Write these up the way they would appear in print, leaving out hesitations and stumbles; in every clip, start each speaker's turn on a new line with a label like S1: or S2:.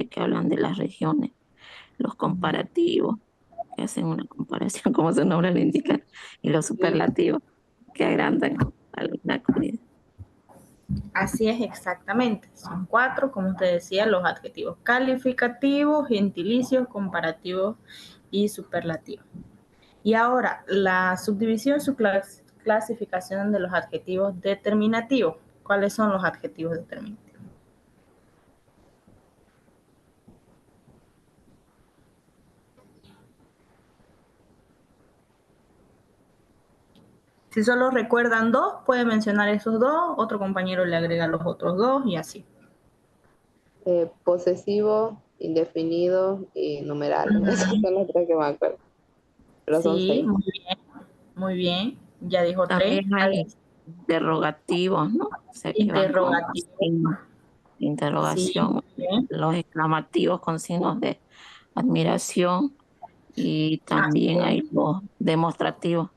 S1: que hablan de las regiones, los comparativos, que hacen una comparación, como su nombre lo indica, y los
S2: Sí,
S1: superlativos, que agrandan a la comunidad.
S2: así es exactamente. Son cuatro, como te decía, los adjetivos calificativos, gentilicios, comparativos y superlativos. Y ahora, la subdivisión, su clasificación de los adjetivos determinativos. ¿Cuáles son los adjetivos determinativos? Si solo recuerdan dos, puede mencionar esos dos, otro compañero le agrega los otros dos y así.
S3: Posesivo, indefinido y numeral. Esos son los tres que me acuerdo. Pero son
S2: Sí,
S3: 6.
S2: muy bien. Ya dijo tres.
S1: También hay interrogativos, ¿no? O sea, que van con
S2: Interrogativo.
S1: signos de
S2: Sí,
S1: interrogación,
S2: muy bien.
S1: los exclamativos con signos de admiración y
S2: Así
S1: también hay
S2: es.
S1: los demostrativos.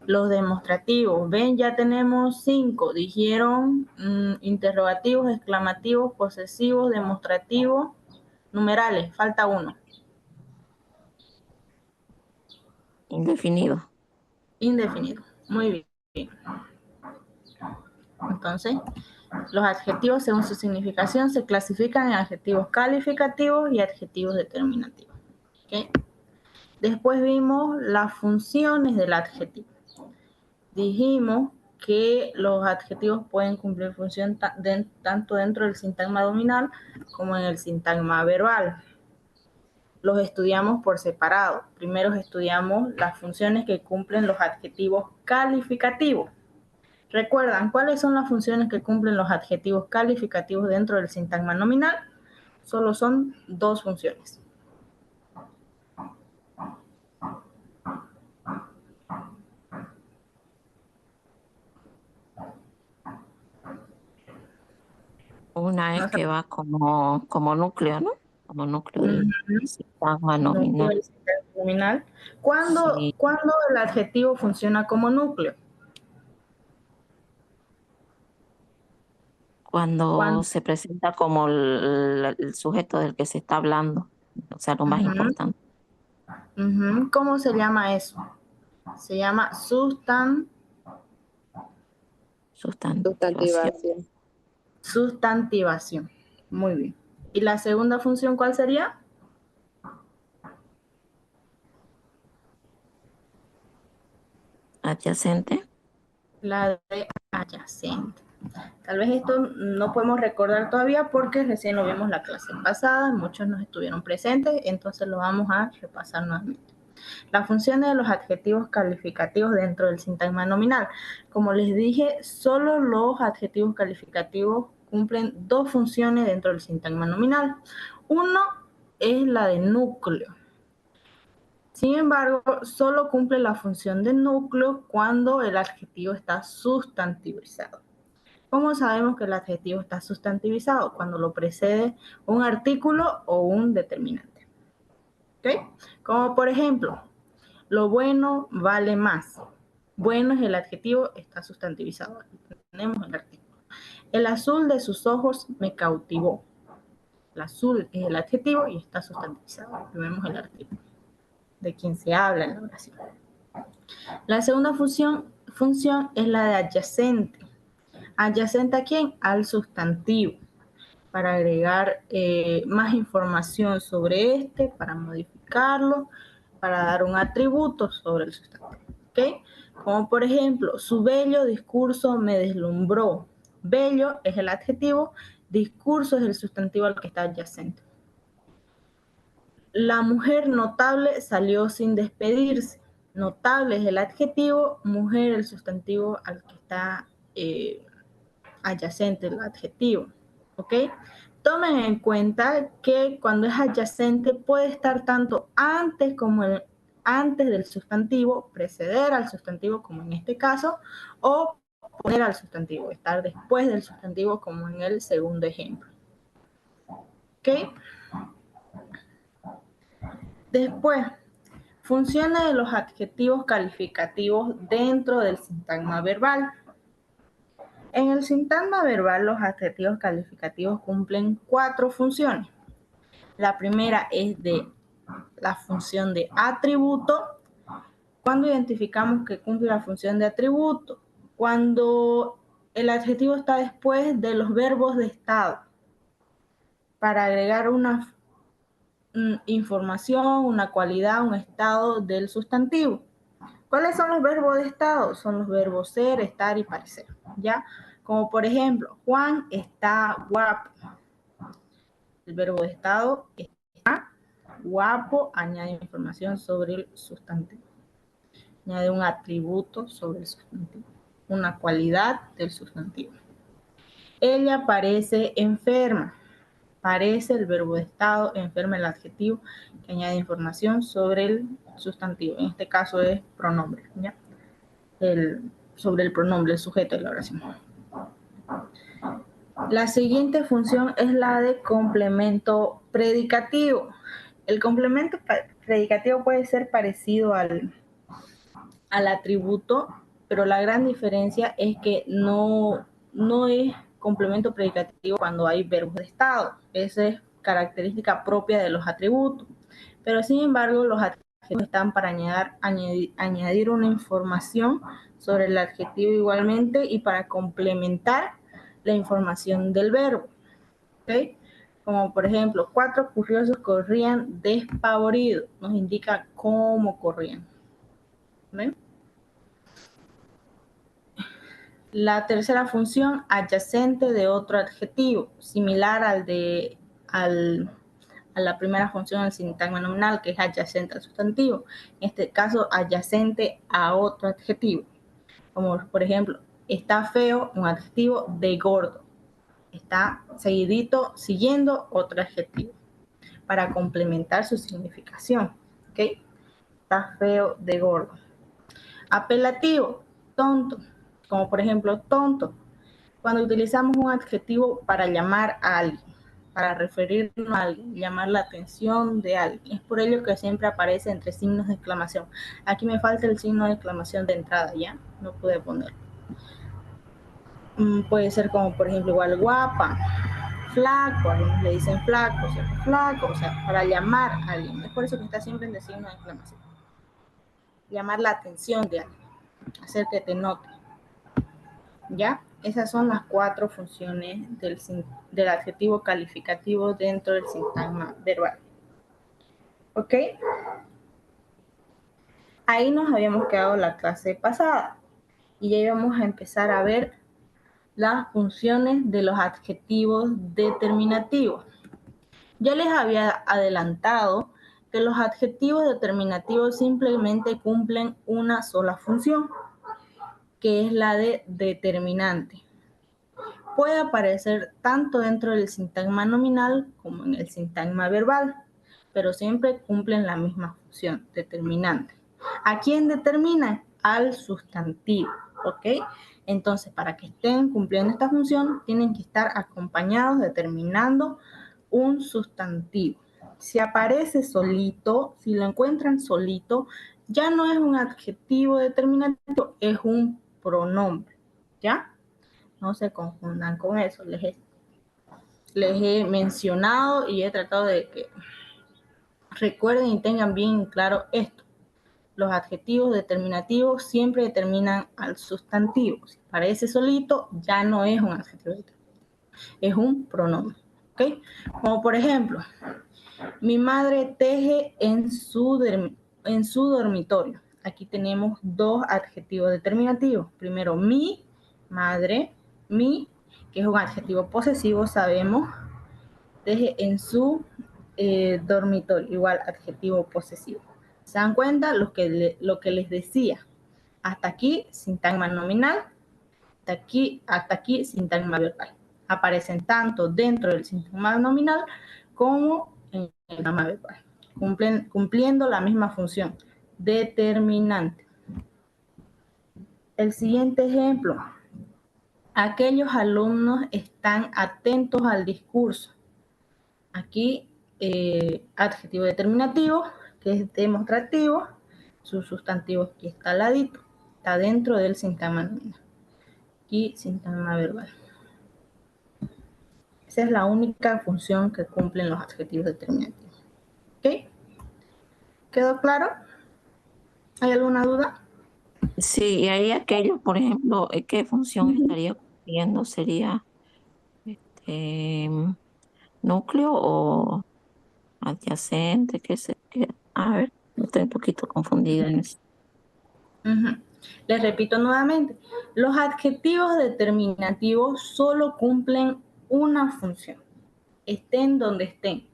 S2: Los demostrativos. Ven, ya tenemos 5. Dijeron interrogativos, exclamativos, posesivos, demostrativos, numerales. Falta uno.
S1: Indefinidos.
S2: Indefinido. Muy bien. Entonces, los adjetivos, según su significación, se clasifican en adjetivos calificativos y adjetivos determinativos. ¿Okay? Después vimos las funciones del adjetivo. Dijimos que los adjetivos pueden cumplir función tanto dentro del sintagma nominal como en el sintagma verbal. Los estudiamos por separado. Primero estudiamos las funciones que cumplen los adjetivos calificativos. ¿Recuerdan cuáles son las funciones que cumplen los adjetivos calificativos dentro del sintagma nominal? Solo son dos funciones.
S1: Una es
S2: No sé.
S1: que va como núcleo, ¿no? Como núcleo del sintagma
S2: Núcleo del
S1: nominal.
S2: sintagma nominal. ¿Cuándo,
S1: Sí,
S2: ¿Cuándo el adjetivo funciona como núcleo?
S1: cuando
S2: Cuando,
S1: se presenta como el sujeto del que se está hablando, o sea, lo más importante.
S2: ¿Cómo se llama eso? Se llama
S1: Sustantivación.
S3: Sustantivación.
S2: sustantivación. Muy bien. ¿Y la segunda función cuál sería?
S1: Adyacente.
S2: La de adyacente. Tal vez esto no podemos recordar todavía porque recién lo vimos la clase pasada, muchos nos estuvieron presentes, entonces lo vamos a repasar nuevamente. Las funciones de los adjetivos calificativos dentro del sintagma nominal. Como les dije, solo los adjetivos calificativos cumplen dos funciones dentro del sintagma nominal. Uno es la de núcleo. Sin embargo, solo cumple la función de núcleo cuando el adjetivo está sustantivizado. ¿Cómo sabemos que el adjetivo está sustantivizado? Cuando lo precede un artículo o un determinante. ¿Okay? Como por ejemplo, lo bueno vale más. Bueno es el adjetivo, está sustantivizado. Aquí tenemos el artículo. El azul de sus ojos me cautivó. El azul es el adjetivo y está sustantivizado. Aquí vemos el artículo de quien se habla en la oración. La segunda función es la de adyacente. ¿Adyacente a quién? Al sustantivo. Para agregar más información sobre este, para modificarlo, para dar un atributo sobre el sustantivo. ¿Okay? Como por ejemplo, su bello discurso me deslumbró. Bello es el adjetivo, discurso es el sustantivo al que está adyacente. La mujer notable salió sin despedirse. Notable es el adjetivo, mujer el sustantivo al que está adyacente, el adjetivo. ¿Ok? Tomen en cuenta que cuando es adyacente puede estar tanto antes como antes del sustantivo, preceder al sustantivo como en este caso, o poner al sustantivo, estar después del sustantivo como en el segundo ejemplo. ¿Ok? Después, funciones de los adjetivos calificativos dentro del sintagma verbal. En el sintagma verbal, los adjetivos calificativos cumplen 4 funciones. La primera es de la función de atributo. ¿Cuándo identificamos que cumple la función de atributo? Cuando el adjetivo está después de los verbos de estado, para agregar una información, una cualidad, un estado del sustantivo. ¿Cuáles son los verbos de estado? Son los verbos ser, estar y parecer, ¿ya? Como por ejemplo, Juan está guapo. El verbo de estado está guapo, añade información sobre el sustantivo. Añade un atributo sobre el sustantivo, una cualidad del sustantivo. Ella parece enferma. Parece el verbo de estado, enferma el adjetivo que añade información sobre el sustantivo. En este caso es pronombre, ¿ya? Sobre el pronombre, el sujeto de la oración. La siguiente función es la de complemento predicativo. El complemento predicativo puede ser parecido al atributo, pero la gran diferencia es que no es complemento predicativo cuando hay verbos de estado. Esa es característica propia de los atributos. Pero sin embargo, los adjetivos están para añadir una información sobre el adjetivo igualmente y para complementar la información del verbo. ¿Okay? Como por ejemplo, 4 curiosos corrían despavoridos. Nos indica cómo corrían. ¿Ven? La tercera función, adyacente de otro adjetivo, similar a la primera función del sintagma nominal, que es adyacente al sustantivo. En este caso, adyacente a otro adjetivo. Como por ejemplo, está feo, un adjetivo, de gordo. Está seguidito, siguiendo otro adjetivo, para complementar su significación. ¿Okay? Está feo, de gordo. Apelativo, tonto. Como por ejemplo, tonto. Cuando utilizamos un adjetivo para llamar a alguien, para referirnos a alguien, llamar la atención de alguien. Es por ello que siempre aparece entre signos de exclamación. Aquí me falta el signo de exclamación de entrada, ¿ya? No pude ponerlo. Puede ser como, por ejemplo, igual guapa, flaco, algunos le dicen flaco, o sea, para llamar a alguien. Es por eso que está siempre en el signo de exclamación. Llamar la atención de alguien, hacer que te note. ¿Ya? Esas son las 4 funciones del adjetivo calificativo dentro del sintagma verbal. ¿Ok? Ahí nos habíamos quedado la clase pasada y ya íbamos a empezar a ver las funciones de los adjetivos determinativos. Ya les había adelantado que los adjetivos determinativos simplemente cumplen una sola función, que es la de determinante. Puede aparecer tanto dentro del sintagma nominal como en el sintagma verbal, pero siempre cumplen la misma función, determinante. ¿A quién determinan? Al sustantivo, ¿ok? Entonces, para que estén cumpliendo esta función, tienen que estar acompañados determinando un sustantivo. Si aparece solito, si lo encuentran solito, ya no es un adjetivo determinativo, es un pronombre, ¿ya? No se confundan con eso. Les he mencionado y he tratado de que recuerden y tengan bien claro esto. Los adjetivos determinativos siempre determinan al sustantivo. Si aparece solito, ya no es un adjetivo determinativo, es un pronombre. ¿Okay? Como por ejemplo, mi madre teje en su dormitorio. Aquí tenemos 2 adjetivos determinativos. Primero, mi madre, mi, que es un adjetivo posesivo, sabemos, teje en su dormitorio, igual adjetivo posesivo. ¿Se dan cuenta? Lo que les decía. Hasta aquí, sintagma nominal. Hasta aquí, sintagma verbal. Aparecen tanto dentro del sintagma nominal como en el sintagma verbal, cumpliendo la misma función, determinante. El siguiente ejemplo. Aquellos alumnos están atentos al discurso. Aquí, adjetivo determinativo, que es demostrativo, su sustantivo aquí está al ladito, está dentro del sintagma nominal. Aquí, sintagma verbal. Esa es la única función que cumplen los adjetivos determinativos. ¿Ok? ¿Quedó claro? ¿Hay alguna duda?
S1: Sí, y ahí aquello, por ejemplo, ¿qué función estaría cumpliendo? ¿Sería este, núcleo o adyacente? A ver, estoy un poquito confundida en eso.
S2: Ujú. Les repito nuevamente, los adjetivos determinativos solo cumplen una función, estén donde estén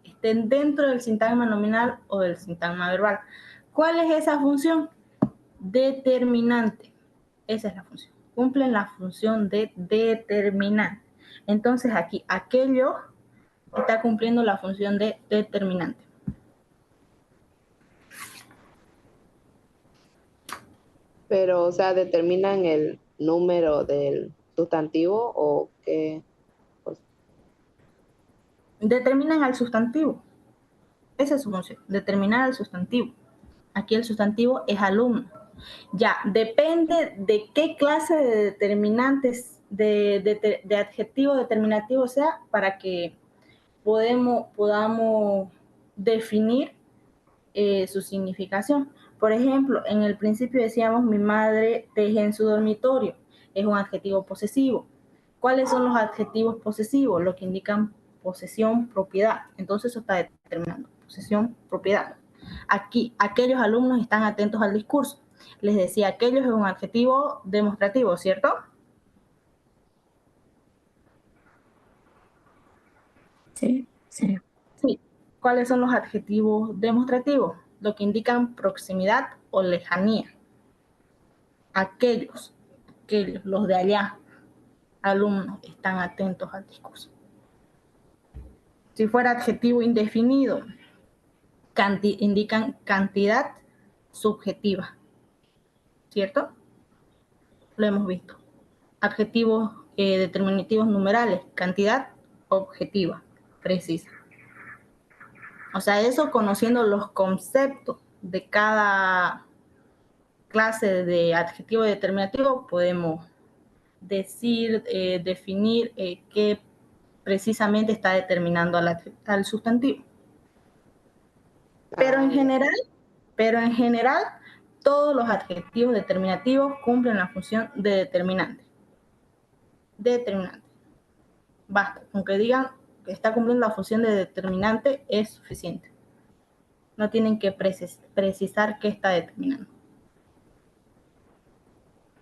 S2: dentro del sintagma nominal o del sintagma verbal. ¿Cuál es esa función? Determinante. Esa es la función. Cumplen la función de determinante. Entonces aquí, aquello está cumpliendo la función de determinante.
S3: Pero, o sea, ¿determinan el número del sustantivo o qué? Pues,
S2: Determinan al sustantivo. Esa es su función, determinar al sustantivo. Aquí el sustantivo es alumno. Ya, depende de qué clase de determinantes, de adjetivo determinativo sea, para que podamos definir su significación. Por ejemplo, en el principio decíamos mi madre teje en su dormitorio. Es un adjetivo posesivo. ¿Cuáles son los adjetivos posesivos? Lo que indican posesión, propiedad. Entonces eso está determinando. Posesión, propiedad. Aquí, aquellos alumnos están atentos al discurso. Les decía, aquellos es un adjetivo demostrativo, ¿cierto?
S1: Sí, sí.
S2: Sí. ¿Cuáles son los adjetivos demostrativos? Lo que indican proximidad o lejanía. Aquellos, los de allá, alumnos, están atentos al discurso. Si fuera adjetivo indefinido, indican cantidad subjetiva, ¿cierto? Lo hemos visto. Adjetivos determinativos numerales, cantidad objetiva, precisa. O sea, eso conociendo los conceptos de cada clase de adjetivo determinativo, podemos decir, definir qué precisamente está determinando al sustantivo. Pero en general, todos los adjetivos determinativos cumplen la función de determinante. Determinante. Basta, aunque digan que está cumpliendo la función de determinante, es suficiente. No tienen que precisar qué está determinando.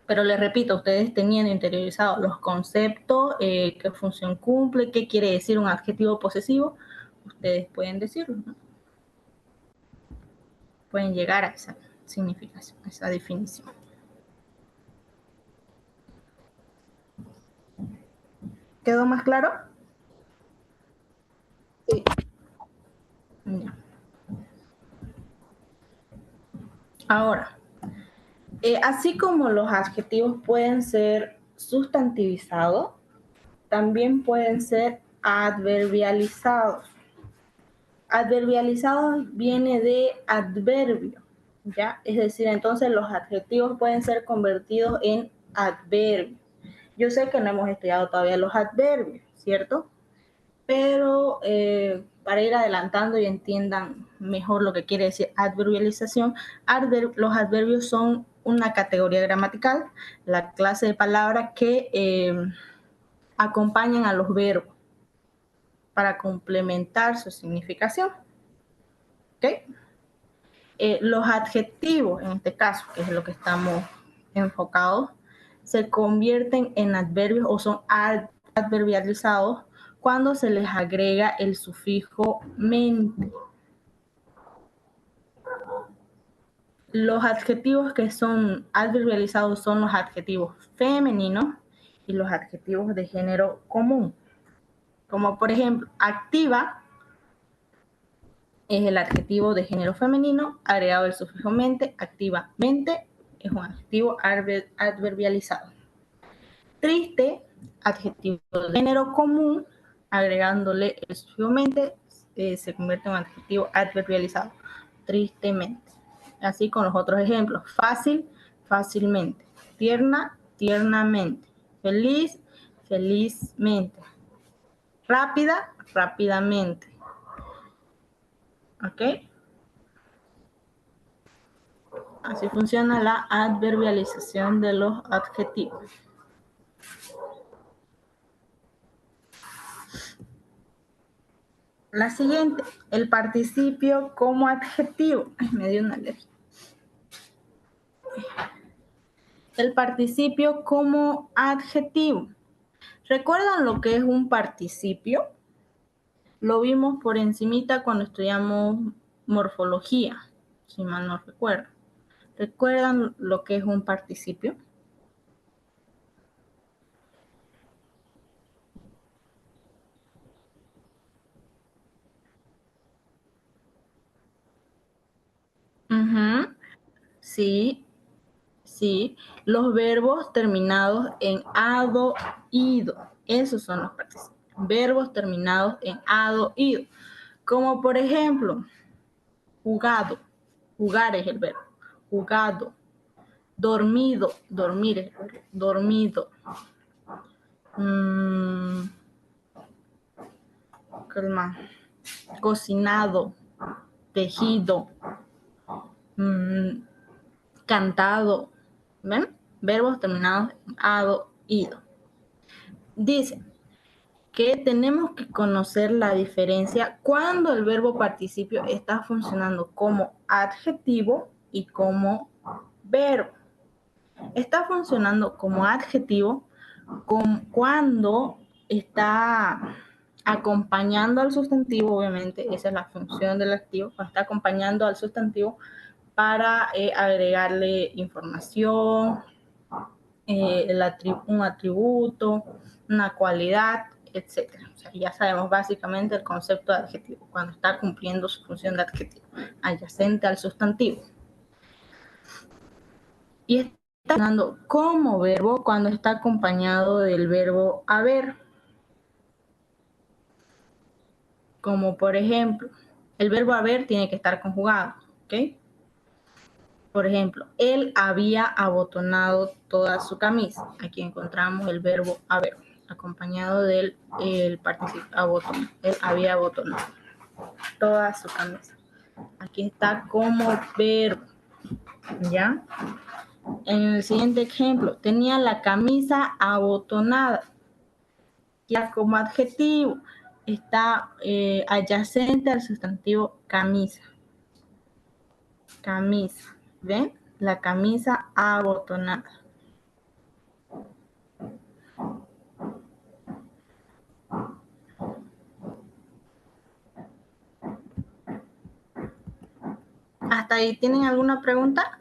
S2: Pero les repito, ustedes teniendo interiorizados los conceptos, qué función cumple, qué quiere decir un adjetivo posesivo, ustedes pueden decirlo, ¿no? Pueden llegar a esa significación, a esa definición. ¿Quedó más claro?
S3: sí.
S2: Ya. Ahora, así como los adjetivos pueden ser sustantivizados, también pueden ser adverbializados. Adverbializados viene de adverbio, ¿ya? Es decir, entonces los adjetivos pueden ser convertidos en adverbios. Yo sé que no hemos estudiado todavía los adverbios, ¿cierto? Pero para ir adelantando y entiendan mejor lo que quiere decir adverbialización, los adverbios son una categoría gramatical, la clase de palabras que acompañan a los verbos para complementar su significación. ¿Okay? Los adjetivos, en este caso, que es lo que estamos enfocados, se convierten en adverbios o son adverbializados cuando se les agrega el sufijo mente. Los adjetivos que son adverbializados son los adjetivos femeninos y los adjetivos de género común. Como por ejemplo, activa es el adjetivo de género femenino agregado el sufijo mente. Activamente es un adjetivo adverbializado. Triste, adjetivo de género común, agregándole el sufijo mente, se convierte en un adjetivo adverbializado. Tristemente. Así con los otros ejemplos. Fácil, fácilmente. Tierna, tiernamente. Feliz, felizmente. rápida, rápidamente. ¿Ok? Así funciona la adverbialización de los adjetivos. La siguiente, el participio como adjetivo. Ay, me dio una alergia. El participio como adjetivo. ¿Recuerdan lo que es un participio? Lo vimos por encimita cuando estudiamos morfología, si mal no recuerdo. ¿Recuerdan lo que es un participio? Sí, sí. Los verbos terminados en ado, ido. Esos son los participios. Verbos terminados en ado, ido. Como por ejemplo, jugado. Jugar es el verbo. Jugado. Dormido. Dormir es el verbo. Dormido. Calma. Cocinado. Tejido. Cantado. ¿Ven? Verbos terminados en ado, ido. Dice que tenemos que conocer la diferencia cuando el verbo participio está funcionando como adjetivo y como verbo. Está funcionando como adjetivo cuando está acompañando al sustantivo, obviamente, esa es la función del adjetivo, cuando está acompañando al sustantivo para agregarle información, un atributo, una cualidad, etc. O sea, ya sabemos básicamente el concepto de adjetivo, cuando está cumpliendo su función de adjetivo, adyacente al sustantivo. Y está funcionando como verbo cuando está acompañado del verbo haber. Como por ejemplo, el verbo haber tiene que estar conjugado, ¿ok? Por ejemplo, él había abotonado toda su camisa. Aquí encontramos el verbo haber, acompañado del participio abotonar. Él había abotonado toda su camisa. Aquí está como verbo, ¿ya? En el siguiente ejemplo, tenía la camisa abotonada. Ya como adjetivo, está adyacente al sustantivo camisa. Camisa, ¿ven? La camisa abotonada. ¿Hasta ahí tienen alguna pregunta?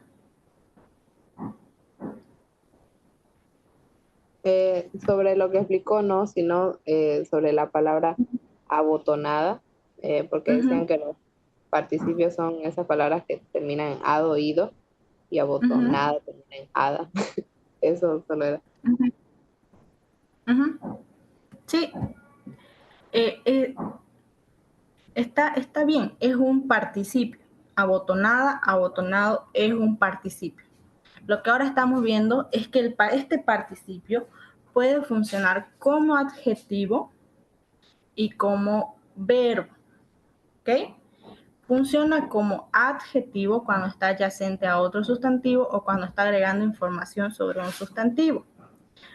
S3: Sobre lo que explicó, no, sino sobre la palabra abotonada, porque decían que los participios son esas palabras que terminan en ado, ido, y abotonada termina en ada. Eso solo era.
S2: Sí. Está bien, es un participio. Abotonada, abotonado es un participio. Lo que ahora estamos viendo es que este participio puede funcionar como adjetivo y como verbo. ¿Ok? Funciona como adjetivo cuando está adyacente a otro sustantivo o cuando está agregando información sobre un sustantivo.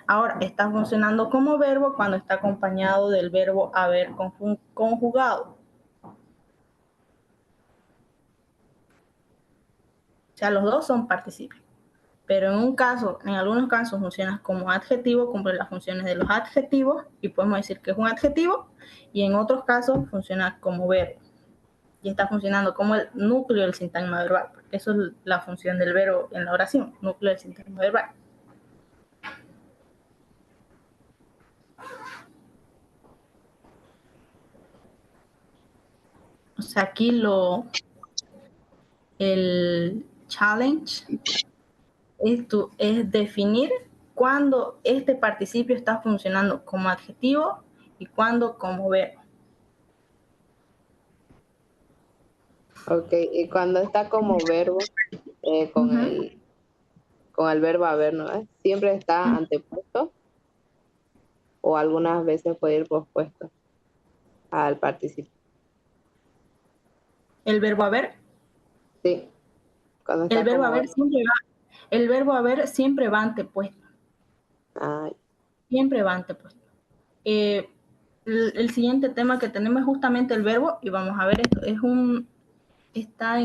S2: Ahora, está funcionando como verbo cuando está acompañado del verbo haber conjugado. O sea, los dos son participios. Pero en algunos casos funciona como adjetivo, cumple las funciones de los adjetivos y podemos decir que es un adjetivo, y en otros casos funciona como verbo. Y está funcionando como el núcleo del sintagma verbal, porque eso es la función del verbo en la oración, núcleo del sintagma verbal. O sea, aquí el challenge es definir cuándo este participio está funcionando como adjetivo y cuándo como verbo.
S3: Ok, y cuando está como verbo, con el verbo haber, ¿no? ¿Siempre está antepuesto o algunas veces puede ir pospuesto? al participio.
S2: El verbo haber.
S3: Sí, cuando
S2: El
S3: está
S2: verbo
S3: como
S2: haber
S3: verbo.
S2: siempre va antepuesto.
S3: Ah,
S2: Siempre va antepuesto. El siguiente tema que tenemos es justamente el verbo, y vamos a ver esto. Está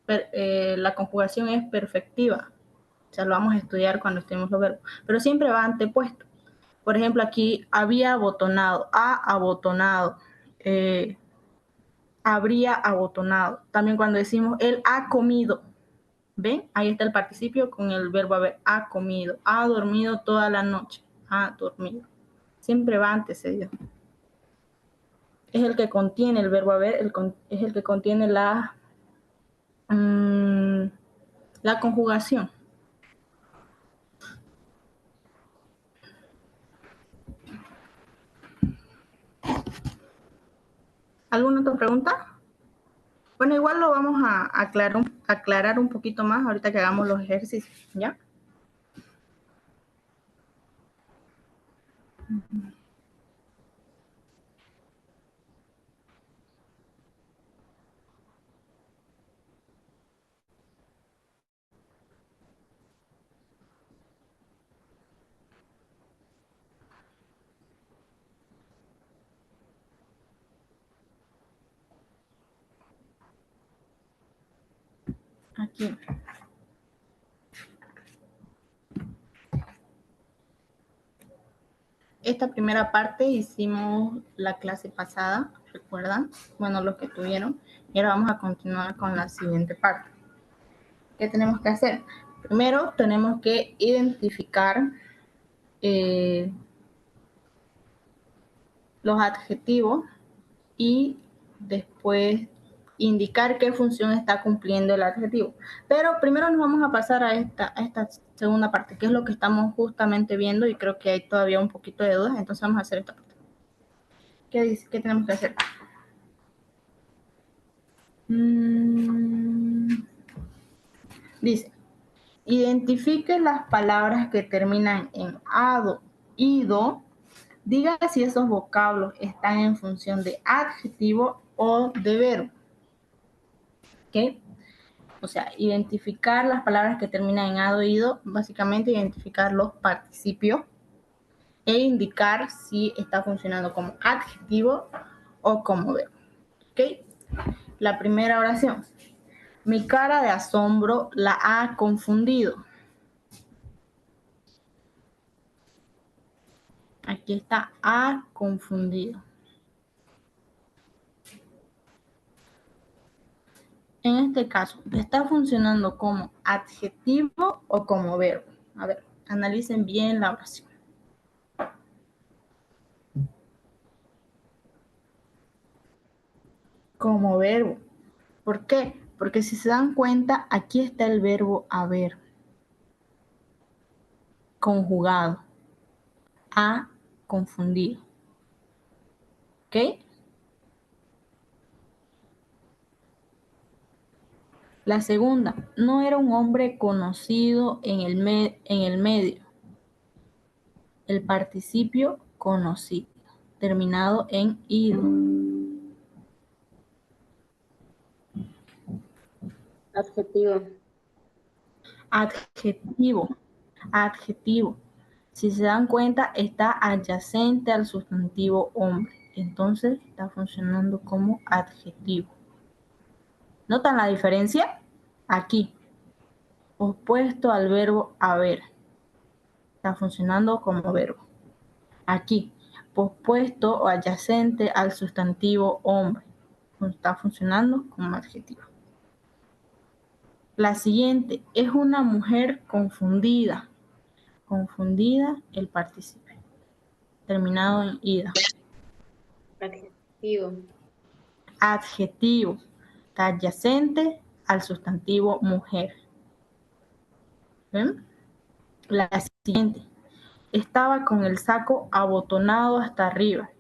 S2: la conjugación es perfectiva. O sea, lo vamos a estudiar cuando estemos los verbos. Pero siempre va antepuesto. Por ejemplo, aquí había abotonado, ha abotonado, habría abotonado. También cuando decimos él ha comido, ¿ven? Ahí está el participio con el verbo haber, ha comido, ha dormido toda la noche, ha dormido. Siempre va antecedido. Es el que contiene el verbo haber, es el que contiene la conjugación. ¿Alguna otra pregunta? Bueno, igual lo vamos a aclarar un poquito más ahorita que hagamos los ejercicios, ¿ya? Aquí. Esta primera parte hicimos la clase pasada, ¿recuerdan? Bueno, los que tuvieron. Y ahora vamos a continuar con la siguiente parte. ¿Qué tenemos que hacer? Primero tenemos que identificar los adjetivos y después indicar qué función está cumpliendo el adjetivo. Pero primero nos vamos a pasar a esta segunda parte, que es lo que estamos justamente viendo y creo que hay todavía un poquito de dudas, entonces vamos a hacer esta parte. ¿Qué tenemos que hacer? Dice, identifique las palabras que terminan en ado, ido. Diga si esos vocablos están en función de adjetivo o de verbo. ¿Ok? O sea, identificar las palabras que terminan en ado, ido, básicamente identificar los participios e indicar si está funcionando como adjetivo o como verbo. ¿Ok? La primera oración. Mi cara de asombro la ha confundido. Aquí está, ha confundido. En este caso, ¿está funcionando como adjetivo o como verbo? A ver, analicen bien la oración. Como verbo. ¿Por qué? Porque si se dan cuenta, aquí está el verbo haber, conjugado, ha confundido. ¿Ok? La segunda, no era un hombre conocido en el medio. El participio conocido, terminado en ido.
S3: adjetivo.
S2: Adjetivo. Si se dan cuenta, está adyacente al sustantivo hombre. Entonces está funcionando como adjetivo. ¿Notan la diferencia? Aquí, opuesto al verbo haber. Está funcionando como verbo. Aquí, pospuesto o adyacente al sustantivo hombre. Está funcionando como adjetivo. La siguiente es una mujer confundida. Confundida el participio. Terminado en ida.
S3: Adjetivo.
S2: Adjetivo. Está adyacente al sustantivo mujer. ¿Ven? La siguiente. Estaba con el saco abotonado hasta arriba.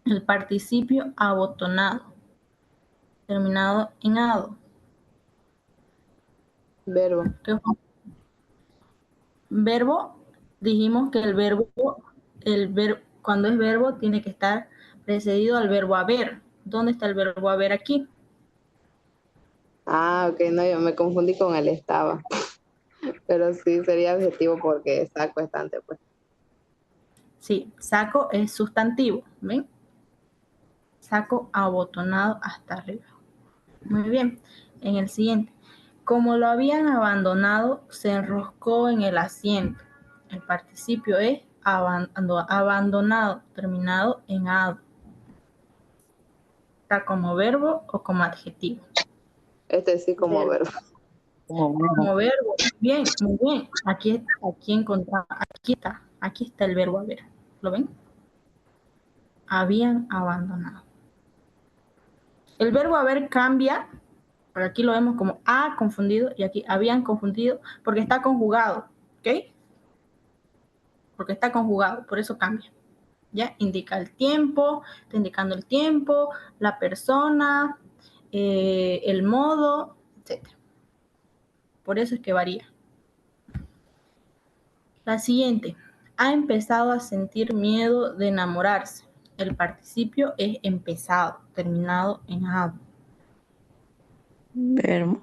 S2: El participio abotonado. Terminado en ado.
S3: Verbo.
S2: Verbo, dijimos que el verbo cuando es verbo, tiene que estar precedido al verbo haber. ¿Dónde está el verbo haber aquí?
S3: Ah, ok, no, yo me confundí con el estaba. Pero sí sería adjetivo porque saco está antes, pues.
S2: Sí, saco es sustantivo, ¿ven? Saco abotonado hasta arriba. Muy bien. En el siguiente. Como lo habían abandonado, se enroscó en el asiento. El participio es abandonado, terminado en ado. ¿Está como verbo o como adjetivo?
S3: Este sí como verbo.
S2: Como verbo. Bien, muy bien. Aquí encontramos, aquí está el verbo haber. ¿Lo ven? Habían abandonado. El verbo haber cambia, por aquí lo vemos como ha confundido y aquí habían confundido porque está conjugado, ¿ok? Porque está conjugado, por eso cambia. ¿Ya? Indica el tiempo, está indicando el tiempo, la persona, el modo, etc. Por eso es que varía. La siguiente. Ha empezado a sentir miedo de enamorarse. El participio es empezado, terminado en ado.
S1: Verbo.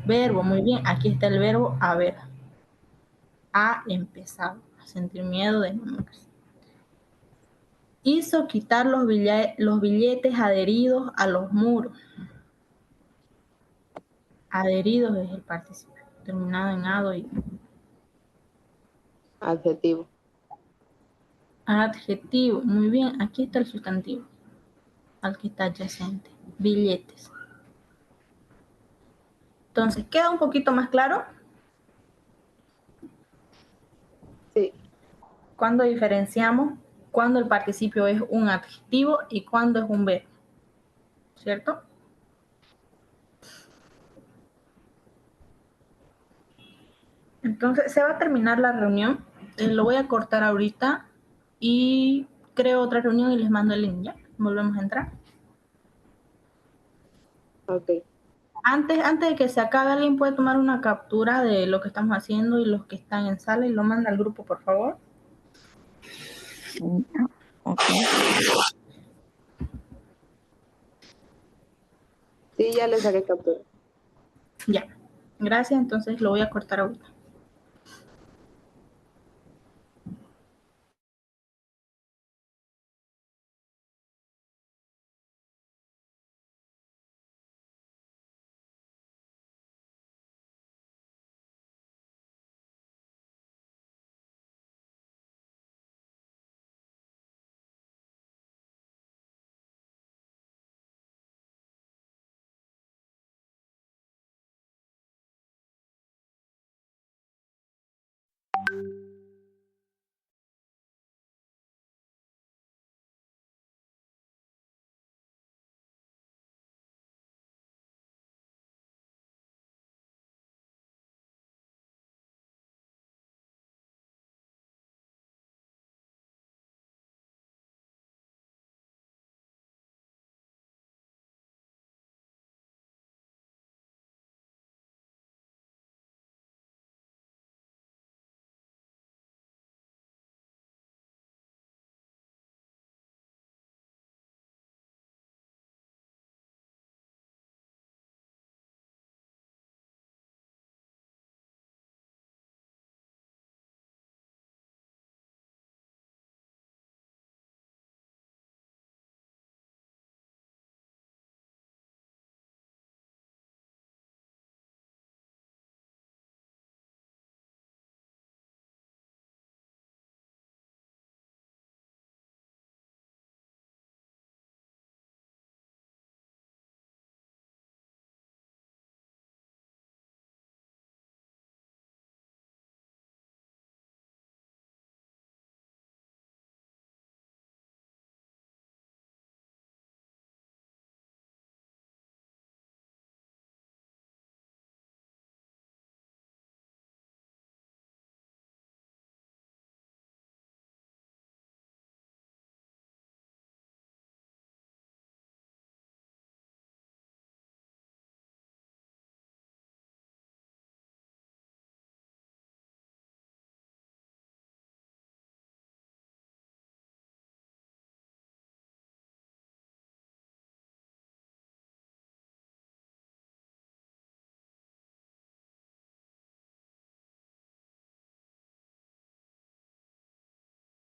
S2: Verbo, muy bien. Aquí está el verbo haber. Ha empezado a sentir miedo de enamorarse. Hizo quitar los billetes adheridos a los muros. Adheridos es el participio, terminado en ado y
S3: Adjetivo.
S2: adjetivo. Muy bien, aquí está el sustantivo, al que está adyacente. Billetes. Entonces, ¿queda un poquito más claro?
S3: Sí.
S2: Cuando diferenciamos cuando el participio es un adjetivo y cuando es un verbo, ¿cierto? Entonces, se va a terminar la reunión. Lo voy a cortar ahorita y creo otra reunión y les mando el link, ¿ya? Volvemos a entrar.
S3: Ok.
S2: Antes de que se acabe, alguien puede tomar una captura de lo que estamos haciendo y los que están en sala y lo manda al grupo, por favor.
S1: Ok.
S3: Sí, ya le saqué captura.
S2: Ya. Gracias, entonces lo voy a cortar ahorita.